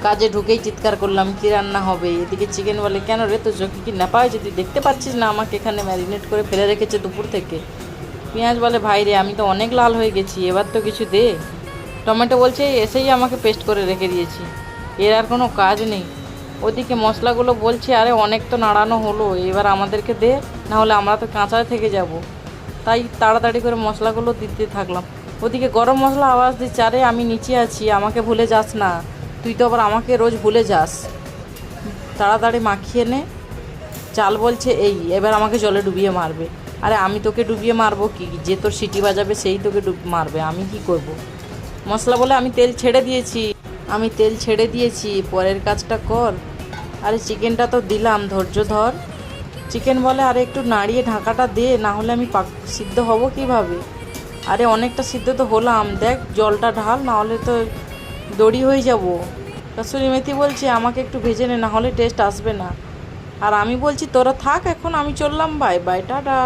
কাজে ঢুকেই চিৎকার করলাম কী রান্না হবে। এদিকে চিকেন বলে কেন রে, তো চোখে কি নেপা হয়েছে, তুই দেখতে পাচ্ছিস না আমাকে এখানে ম্যারিনেট করে ফেলে রেখেছে দুপুর থেকে। পেঁয়াজ বলে ভাই রে, আমি তো অনেক লাল হয়ে গেছি, এবার তো কিছু দে। টমেটো বলছে এসেই আমাকে পেস্ট করে রেখে দিয়েছি, এর আর কোনো কাজ নেই। ওদিকে মশলাগুলো বলছে আরে অনেক তো নাড়ানো হলো, এবার আমাদেরকে দে, না হলে আমরা তো কাঁচা থেকে যাব। তাই তাড়াতাড়ি করে মশলাগুলো দিতে থাকলাম। ওদিকে গরম মশলা আওয়াজ দিচ্ছে, আরে আমি নিচে আছি, আমাকে ভুলে যাস না, তুই তো আবার আমাকে রোজ ভুলে যাস, তাড়াতাড়ি মাখিয়ে নে। চাল বলছে এই এবার আমাকে জলে ডুবিয়ে মারবে। আরে আমি তোকে ডুবিয়ে মারবো কি, যে তোর সিটি বাজাবে সেই তোকে মারবে, আমি কি করব। মশলা বলে আমি তেল ছেড়ে দিয়েছি, পরের কাজটা কর। আরে চিকেনটা তো দিলাম, ধৈর্য ধর। চিকেন বলে আরে একটু নাড়িয়ে ঢাকাটা দে, না হলে আমি সিদ্ধ হব কিভাবে। আরে অনেকটা সিদ্ধ তো হলাম, দেখ জলটা ঢাল, না হলে তো দড়ি হয়ে যাব। কসুরি মেথি বলছে আমাকে একটু ভেজে নে, না হলে টেস্ট আসবে না। আর আমি বলছি তোরা থাক এখন, আমি চললাম, বাই বাই, টাটা।